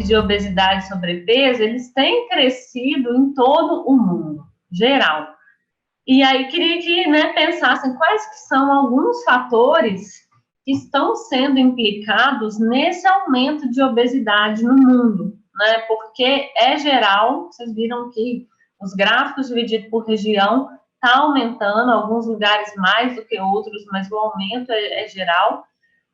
de obesidade e sobrepeso, eles têm crescido em todo o mundo, geral. E aí queria que, né, pensassem quais que são alguns fatores que estão sendo implicados nesse aumento de obesidade no mundo, né? Porque é geral, vocês viram que os gráficos divididos por região está aumentando, alguns lugares mais do que outros, mas o aumento é geral.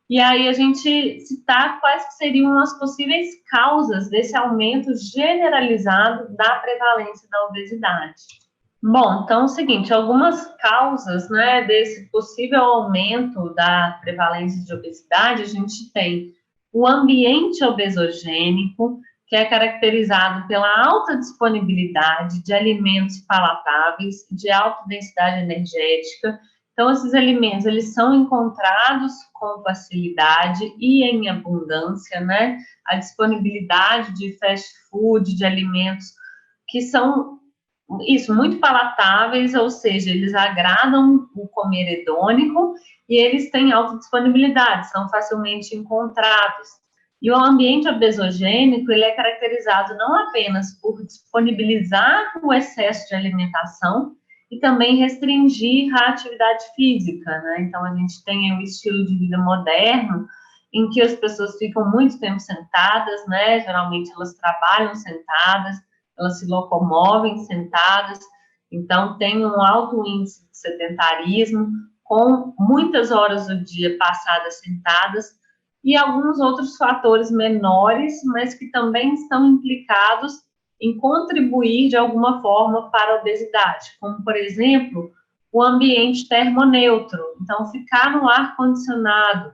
E aí a gente citar quais que seriam as possíveis causas desse aumento generalizado da prevalência da obesidade. Bom, então é o seguinte, algumas causas, né, desse possível aumento da prevalência de obesidade, a gente tem o ambiente obesogênico, que é caracterizado pela alta disponibilidade de alimentos palatáveis, de alta densidade energética. Então, esses alimentos, eles são encontrados com facilidade e em abundância, né? A disponibilidade de fast food, de alimentos que são muito palatáveis, ou seja, eles agradam o comer hedônico e eles têm alta disponibilidade, são facilmente encontrados. E o ambiente obesogênico, ele é caracterizado não apenas por disponibilizar o excesso de alimentação e também restringir a atividade física, né? Então, a gente tem o estilo de vida moderno, em que as pessoas ficam muito tempo sentadas, né? Geralmente elas trabalham sentadas, elas se locomovem sentadas, então tem um alto índice de sedentarismo, com muitas horas do dia passadas sentadas, e alguns outros fatores menores, mas que também estão implicados em contribuir de alguma forma para a obesidade, como, por exemplo, o ambiente termoneutro. Então, ficar no ar-condicionado,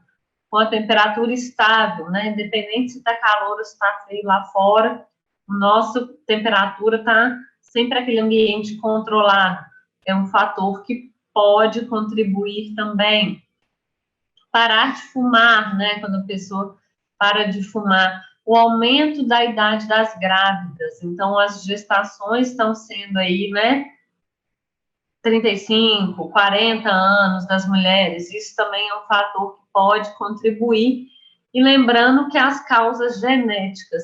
com a temperatura estável, né? Independente se está calor ou se está frio lá fora, a nossa temperatura está sempre aquele ambiente controlado. É um fator que pode contribuir também. Parar de fumar, né? Quando a pessoa para de fumar. O aumento da idade das grávidas. Então, as gestações estão sendo aí, né? 35, 40 anos das mulheres. Isso também é um fator que pode contribuir. E lembrando que as causas genéticas,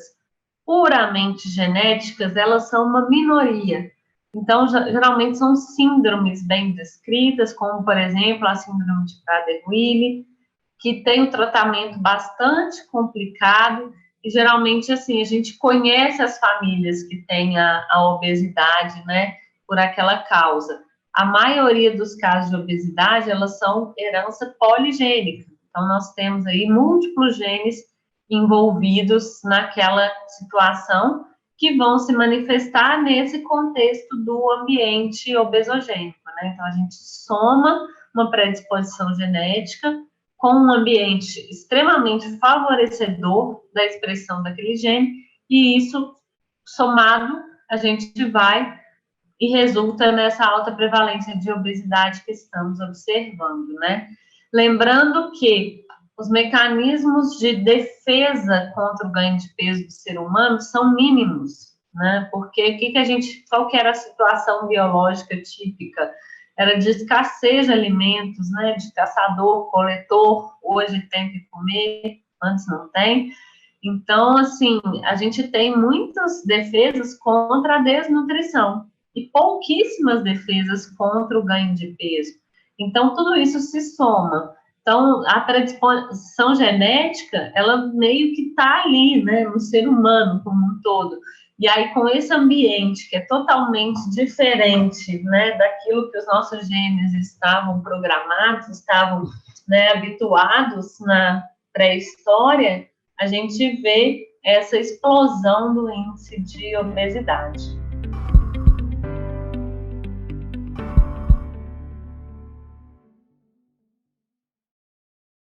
puramente genéticas, elas são uma minoria. Então, geralmente são síndromes bem descritas, como, por exemplo, a síndrome de Prader-Willi, que tem um tratamento bastante complicado, e geralmente, assim, a gente conhece as famílias que têm a obesidade, né, por aquela causa. A maioria dos casos de obesidade, elas são herança poligênica. Então, nós temos aí múltiplos genes envolvidos naquela situação que vão se manifestar nesse contexto do ambiente obesogênico, né? Então, a gente soma uma predisposição genética com um ambiente extremamente favorecedor da expressão daquele gene, e isso, somado, a gente vai e resulta nessa alta prevalência de obesidade que estamos observando, né? Lembrando que os mecanismos de defesa contra o ganho de peso do ser humano são mínimos, né? Porque qual que era a situação biológica típica? Era de escassez de alimentos, né? De caçador, coletor, hoje tem que comer, antes não tem. Então, assim, a gente tem muitas defesas contra a desnutrição e pouquíssimas defesas contra o ganho de peso. Então, tudo isso se soma. Então, a predisposição genética, ela meio que está ali, né, no ser humano como um todo. E aí, com esse ambiente que é totalmente diferente, né, daquilo que os nossos genes estavam programados, estavam, né, habituados na pré-história, a gente vê essa explosão do índice de obesidade.